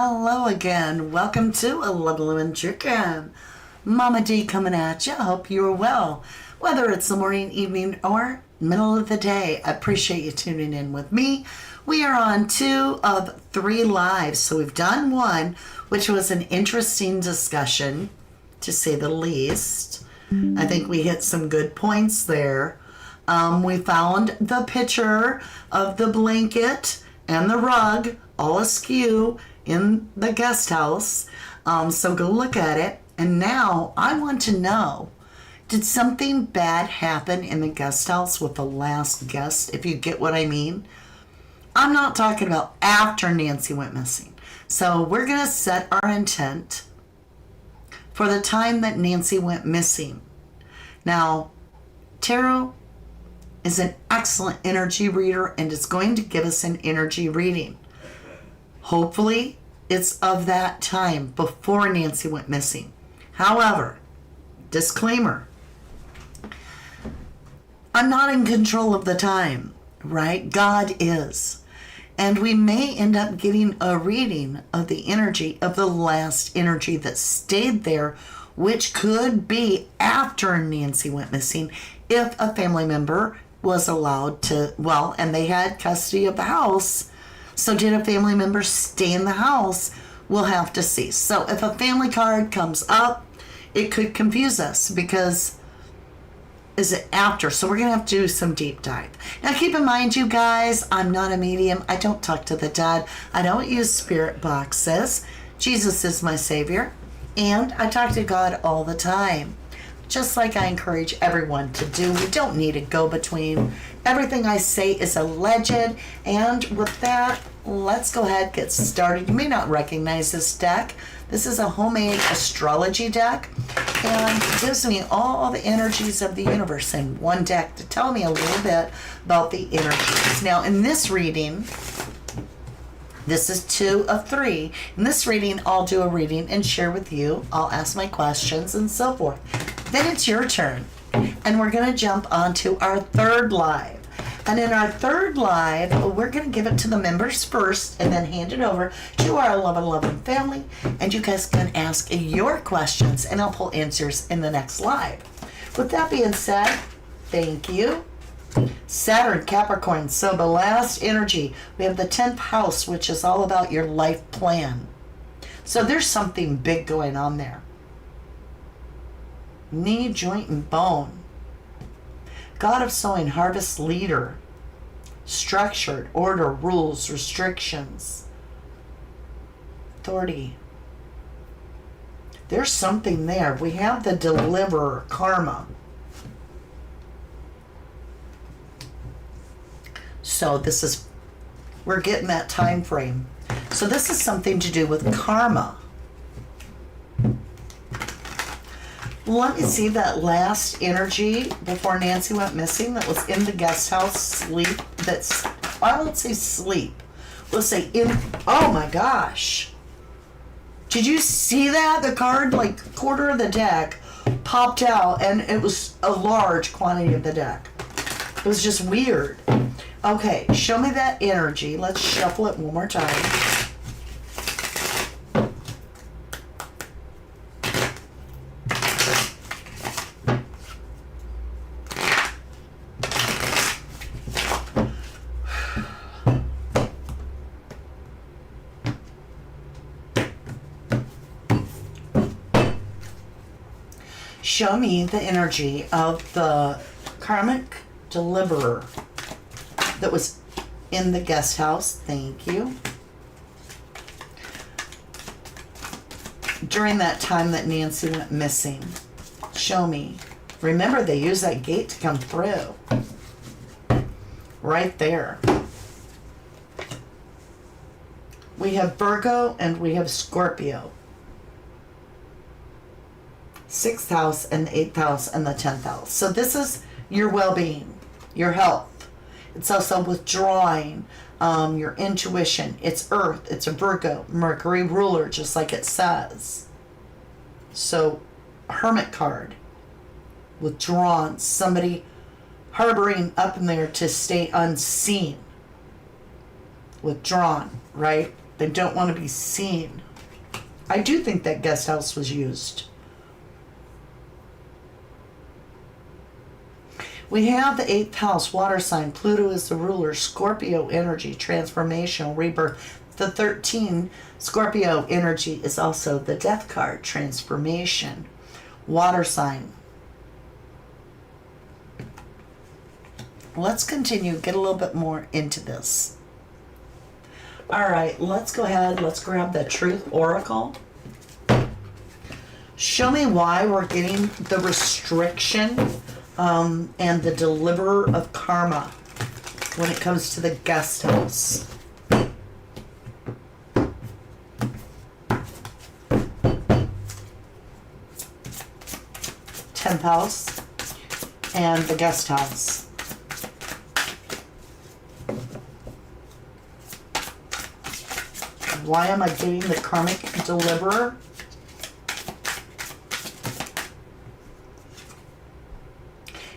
Hello again. Welcome to A Little Chicken. Mama D coming at you. I hope you are well. Whether it's the morning, evening, or middle of the day, I appreciate you tuning in with me. We are on 2 of 3 lives. So we've done one, which was an interesting discussion, to say the least. I think we hit some good points there. We found the picture of the blanket and the rug all askew in the guest house. So go look at it. And now I want to know, did something bad happen in the guest house with the last guest, if you get what I mean? I'm not talking about after Nancy went missing. So we're going to set our intent for the time that Nancy went missing. Now, tarot is an excellent energy reader and it's going to give us an energy reading. Hopefully, it's of that time before Nancy went missing. However, disclaimer, I'm not in control of the time, right? God is. And we may end up getting a reading of the energy of the last energy that stayed there, which could be after Nancy went missing if a family member was allowed to, and they had custody of the house. So did a family member stay in the house? We'll have to see. So if a family card comes up, it could confuse us because is it after? So we're going to have to do some deep dive. Now keep in mind, you guys, I'm not a medium. I don't talk to the dead. I don't use spirit boxes. Jesus is my savior. And I talk to God all the time. Just like I encourage everyone to do. We don't need a go-between. Everything I say is alleged. And with that, let's go ahead and get started. You may not recognize this deck. This is a homemade astrology deck. And it gives me all the energies of the universe in one deck to tell me a little bit about the energies. Now, in this reading, this is 2 of 3. In this reading, I'll do a reading and share with you. I'll ask my questions and so forth. Then it's your turn. And we're going to jump onto our 3rd live. And in our 3rd live, we're going to give it to the members first and then hand it over to our loving family. And you guys can ask your questions and I'll pull answers in the next live. With that being said, thank you. Saturn, Capricorn. So the last energy, we have the 10th house, which is all about your life plan. So there's something big going on there. Knee, joint, and bone. God of sowing, harvest leader. Structured, order, rules, restrictions. Authority. There's something there. We have the deliverer, karma. So we're getting that time frame. So this is something to do with karma. Let me see that last energy before Nancy went missing that was in the guest house sleep. I won't say sleep. We'll say oh my gosh. Did you see that? The card, like quarter of the deck popped out and it was a large quantity of the deck. It was just weird. Okay, show me that energy. Let's shuffle it one more time. Show me the energy of the karmic deliverer that was in the guest house. Thank you. During that time that Nancy went missing. Show me. Remember, they used that gate to come through. Right there. We have Virgo and we have Scorpio. 6th house and the 8th house and the 10th house. So this is your well-being, your health. It's also withdrawing, your intuition. It's Earth. It's a Virgo, Mercury ruler, just like it says. So, Hermit card. Withdrawn. Somebody harboring up in there to stay unseen. Withdrawn, right? They don't want to be seen. I do think that guest house was used. We have the 8th house, water sign. Pluto is the ruler. Scorpio energy, transformational, rebirth. The 13, Scorpio energy, is also the death card, transformation. Water sign. Let's continue, get a little bit more into this. All right, let's go ahead. Let's grab the Truth Oracle. Show me why we're getting the restriction and the deliverer of karma when it comes to the guest house. 10th house and the guest house. Why am I getting the karmic deliverer?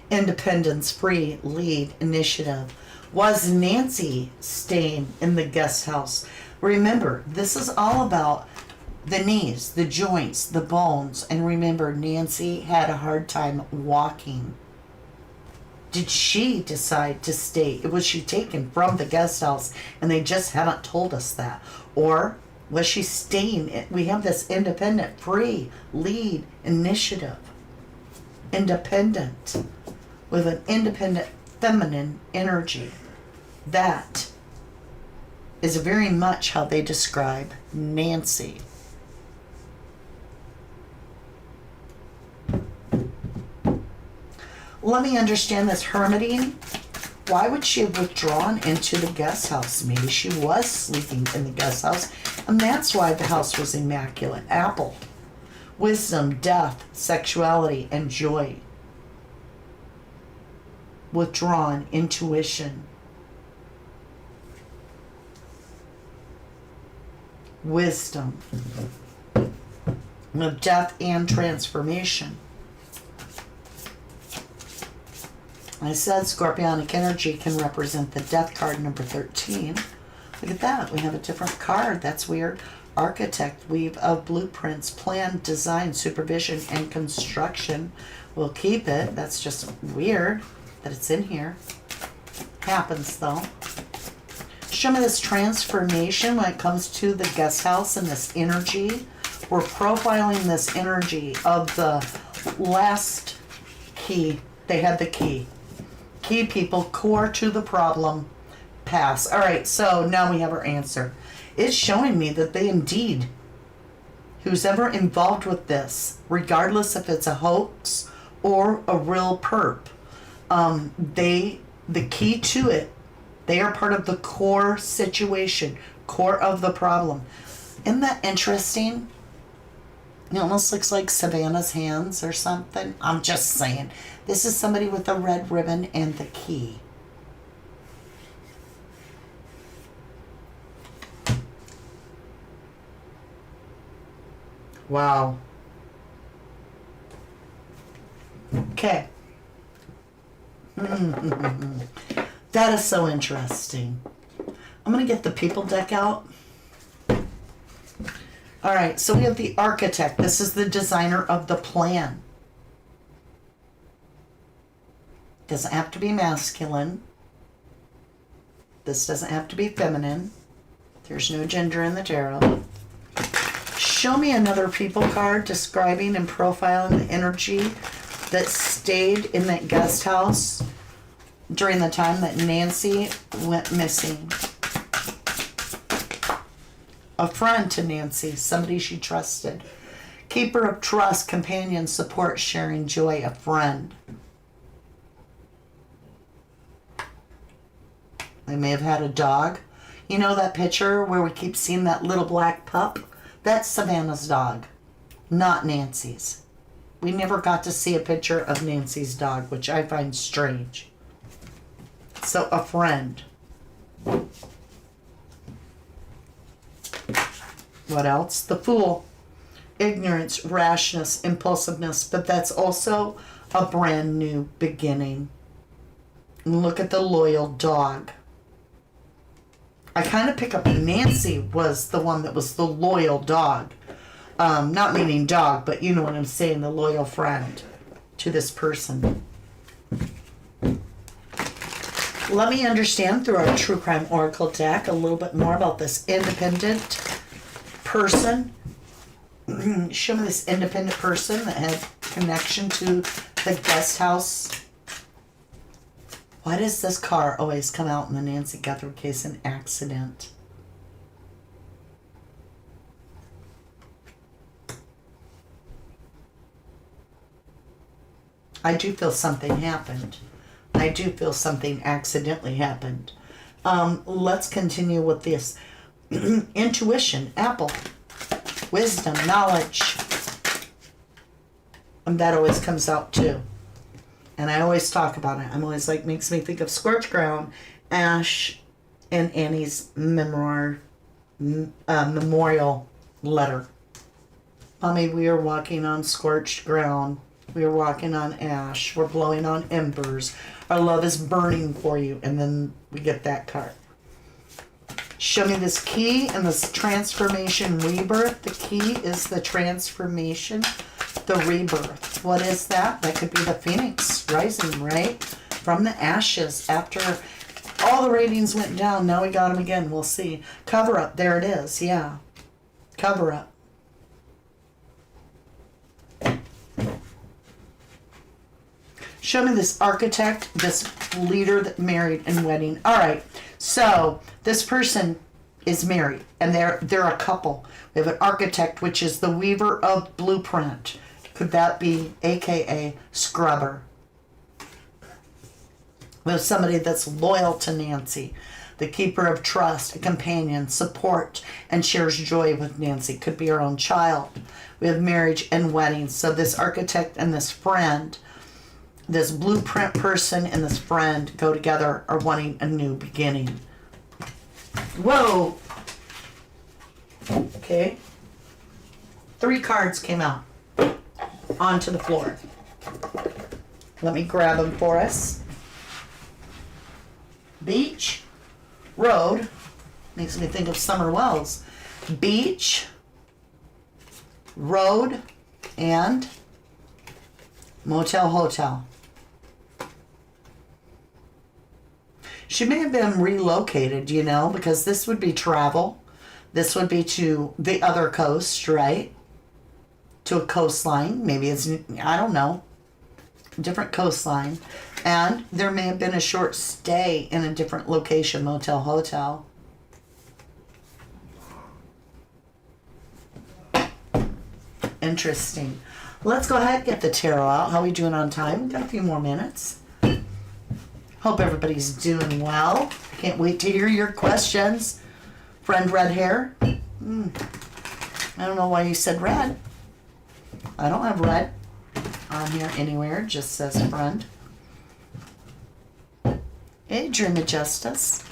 Independence, free, lead, initiative. Was Nancy staying in the guest house? Remember, this is all about the knees, the joints, the bones. And remember, Nancy had a hard time walking. Did she decide to stay? Was she taken from the guest house and they just haven't told us that? Or was she staying? We have this independent, free, lead, initiative. Independent. With an independent feminine energy. That is very much how they describe Nancy. Let me understand this hermiting. Why would she have withdrawn into the guest house? Maybe she was sleeping in the guest house, and that's why the house was immaculate. Apple. Wisdom, death, sexuality, and joy. Withdrawn, intuition. Wisdom. Of death and transformation. I said Scorpionic energy can represent the death card, number 13. Look at that. We have a different card. That's weird. Architect, weave of blueprints, plan, design, supervision, and construction. We'll keep it. That's just weird that it's in here. Happens though. Show me this transformation when it comes to the guest house and this energy. We're profiling this energy of the last key. They had the key. Key people, core to the problem, pass. All right, so now we have our answer. It's showing me that they indeed, who's ever involved with this, regardless if it's a hoax or a real perp, the key to it, they are part of the core situation, core of the problem. Isn't that interesting? It almost looks like Savannah's hands or something. I'm just saying. This is somebody with a red ribbon and the key. Wow. Okay. That is so interesting. I'm going to get the people deck out. All right, so we have the architect. This is the designer of the plan. Doesn't have to be masculine. This doesn't have to be feminine. There's no gender in the tarot. Show me another people card describing and profiling the energy that stayed in that guest house during the time that Nancy went missing. A friend to Nancy, somebody she trusted. Keeper of trust, companion, support, sharing joy, a friend. They may have had a dog. You know that picture where we keep seeing that little black pup? That's Savannah's dog, not Nancy's. We never got to see a picture of Nancy's dog, which I find strange. So, a friend. What else? The Fool. Ignorance, rashness, impulsiveness, but that's also a brand new beginning. And look at the loyal dog. I kind of pick up Nancy was the one that was the loyal dog. Not meaning dog, but you know what I'm saying, the loyal friend to this person. Let me understand through our True Crime Oracle deck a little bit more about this independent person. Show me this independent person that had connection to the guest house. Why does this car always come out in the Nancy Guthrie case? An accident. I do feel something happened. I do feel something accidentally happened. Let's continue with this. Intuition, apple, wisdom, knowledge. And that always comes out too. And I always talk about it. I'm always like, makes me think of scorched ground, ash, and Annie's memorial letter. Mommy, we are walking on scorched ground. We are walking on ash. We're blowing on embers. Our love is burning for you. And then we get that card. Show me this key and this transformation rebirth. The key is the transformation, the rebirth. What is that? That could be the phoenix rising, right? From the ashes after all the ratings went down. Now we got them again. We'll see. Cover up. There it is. Yeah. Cover up. Show me this architect, this leader that married and wedding. All right. So this person is married and they're a couple. We have an architect, which is the weaver of blueprint. Could that be AKA scrubber? We have somebody that's loyal to Nancy, the keeper of trust, a companion, support, and shares joy with Nancy. Could be her own child. We have marriage and weddings. So this architect and this friend, this blueprint person and this friend go together, are wanting a new beginning. Whoa. Okay. 3 cards came out onto the floor. Let me grab them for us. Beach, road, makes me think of Summer Wells. Beach, road, and motel, hotel. She may have been relocated, you know, because this would be travel. This would be to the other coast, right? To a coastline. Maybe it's, I don't know, different coastline. And there may have been a short stay in a different location, motel, hotel. Interesting. Let's go ahead and get the tarot out. How are we doing on time? We've got a few more minutes. Hope everybody's doing well. Can't wait to hear your questions. Friend red hair. I don't know why you said red. I don't have red on here anywhere. It just says friend. Hey, Dream of Justice.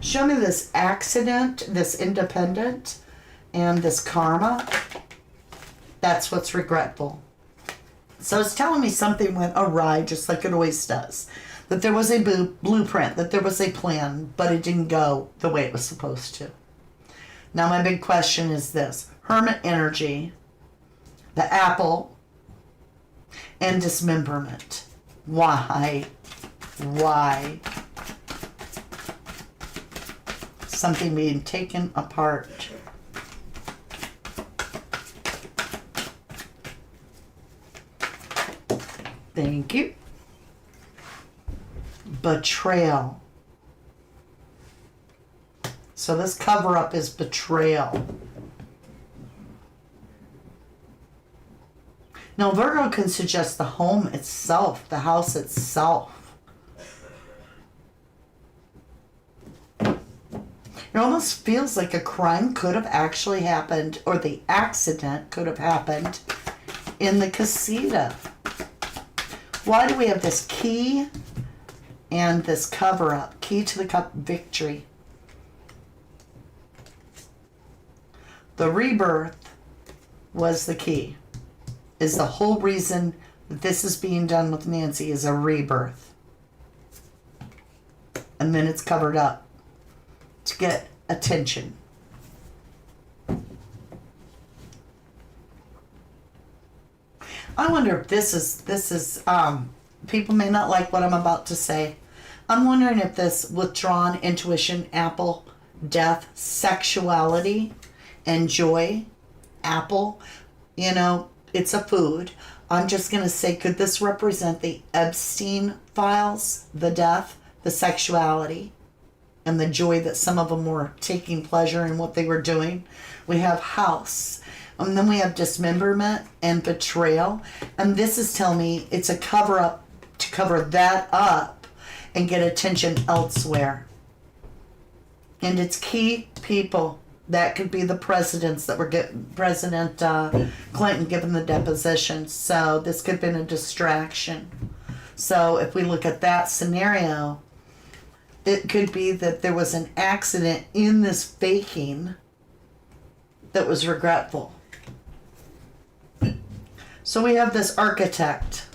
Show me this accident, this independent, and this karma. That's what's regretful. So it's telling me something went awry, just like it always does. That there was a blueprint, that there was a plan, but it didn't go the way it was supposed to. Now my big question is this. Hermit energy, the apple, and dismemberment. Why? Why? Something being taken apart. Thank you. Betrayal. So this cover-up is betrayal. Now Virgo can suggest the home itself, the house itself. It almost feels like a crime could have actually happened, or the accident could have happened in the casita. Why do we have this key and this cover-up? Key to the cup, victory. The rebirth was the key. Is the whole reason that this is being done with Nancy is a rebirth. And then it's covered up to get attention. I wonder if this is people may not like what I'm about to say. I'm wondering if this withdrawn intuition, apple, death, sexuality, and joy, apple, you know, it's a food. I'm just going to say, could this represent the Epstein files, the death, the sexuality, and the joy that some of them were taking pleasure in what they were doing? We have house. And then we have dismemberment and betrayal. And this is telling me it's a cover up to cover that up and get attention elsewhere. And it's key people. That could be the presidents that were President Clinton given the deposition. So this could have been a distraction. So if we look at that scenario, it could be that there was an accident in this faking that was regretful. So we have this architect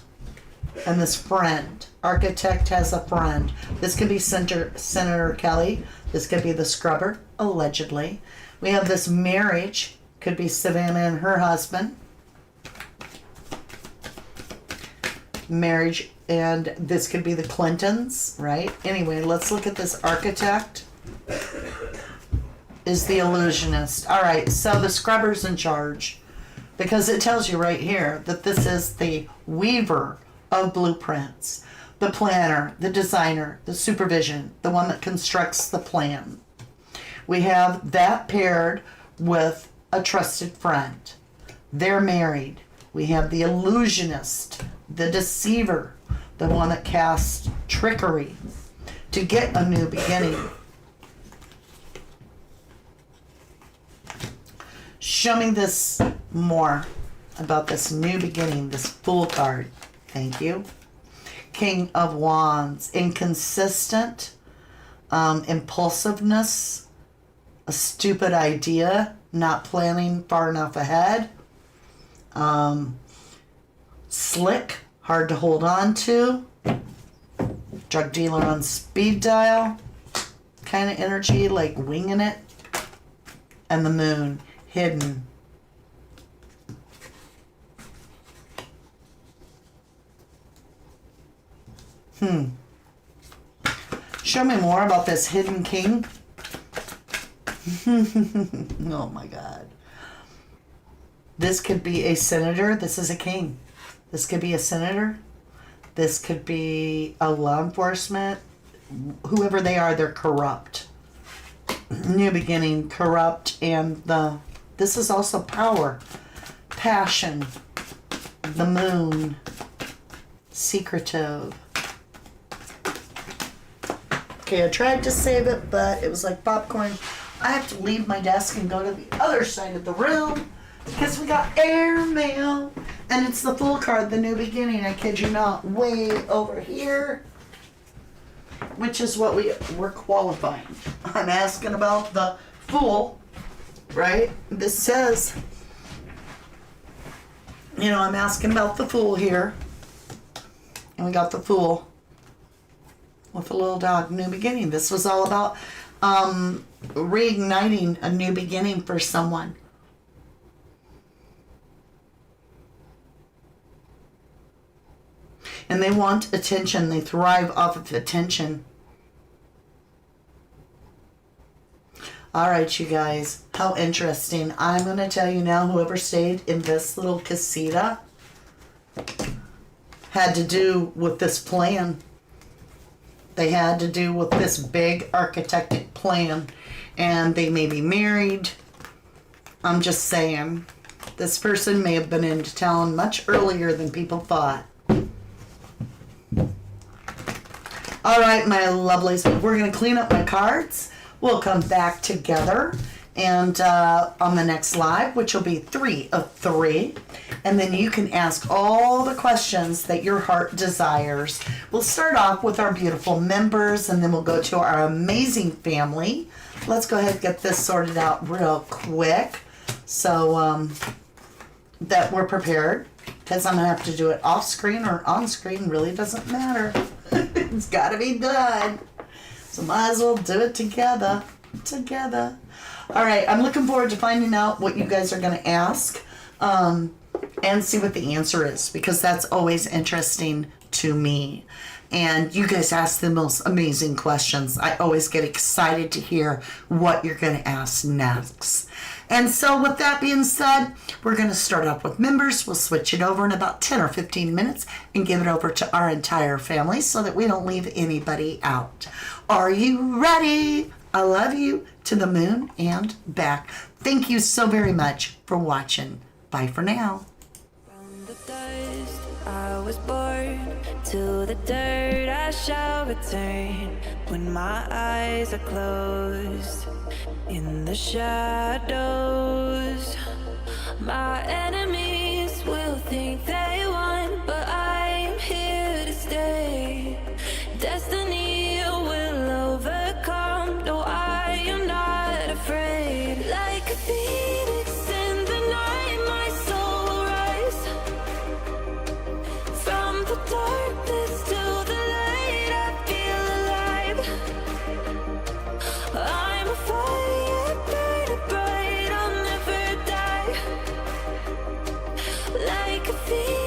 and this friend. Architect has a friend. This could be Senator Kelly. This could be the scrubber, allegedly. We have this marriage. Could be Savannah and her husband. Marriage, and this could be the Clintons, right? Anyway, let's look at this architect. Is the illusionist. All right, so the scrubber's in charge. Because it tells you right here that this is the weaver of blueprints, the planner, the designer, the supervision, the one that constructs the plan. We have that paired with a trusted friend. They're married. We have the illusionist, the deceiver, the one that casts trickery to get a new beginning. Show me this more about this new beginning, this Fool card. Thank you. King of Wands. Inconsistent, impulsiveness, a stupid idea, not planning far enough ahead, slick, hard to hold on to, drug dealer on speed dial kind of energy, like winging it, and the moon. Hidden. Show me more about this hidden king. Oh my God. This could be a senator. This is a king. This could be a senator. This could be a law enforcement. Whoever they are, they're corrupt. New beginning, corrupt, and this is also power, passion, the moon, secretive. Okay, I tried to save it, but it was like popcorn. I have to leave my desk and go to the other side of the room because we got airmail. And it's the Fool card, the new beginning, I kid you not, way over here, which is what we're qualifying. I'm asking about the Fool. Right? This says, you know, I'm asking about the Fool here. And we got the Fool with a little dog, new beginning. This was all about reigniting a new beginning for someone. And they want attention. They thrive off of attention. All right, you guys, how interesting. I'm going to tell you now, whoever stayed in this little casita had to do with this plan. They had to do with this big architectic plan. And they may be married. I'm just saying, this person may have been into town much earlier than people thought. All right, my lovelies, we're going to clean up my cards. We'll come back together and on the next live, which will be 3 of 3. And then you can ask all the questions that your heart desires. We'll start off with our beautiful members, and then we'll go to our amazing family. Let's go ahead and get this sorted out real quick. So that we're prepared, because I'm going to have to do it off screen or on screen, really doesn't matter. It's got to be done. So might as well do it together. Together. All right, I'm looking forward to finding out what you guys are going to ask and see what the answer is, because that's always interesting to me. And you guys ask the most amazing questions. I always get excited to hear what you're going to ask next. And so with that being said, we're going to start off with members. We'll switch it over in about 10 or 15 minutes and give it over to our entire family so that we don't leave anybody out. Are you ready? I love you to the moon and back. Thank you so very much for watching. Bye for now. From the dust I was born, to the dirt I shall return. When my eyes are closed, in the shadows, my enemies will think they won, but I am here to stay. Destiny will overcome. No, I am not afraid. Like a phoenix in the night, my soul will rise. From the darkness to the light, I feel alive. I'm a fire, burning bright, I'll never die. Like a phoenix.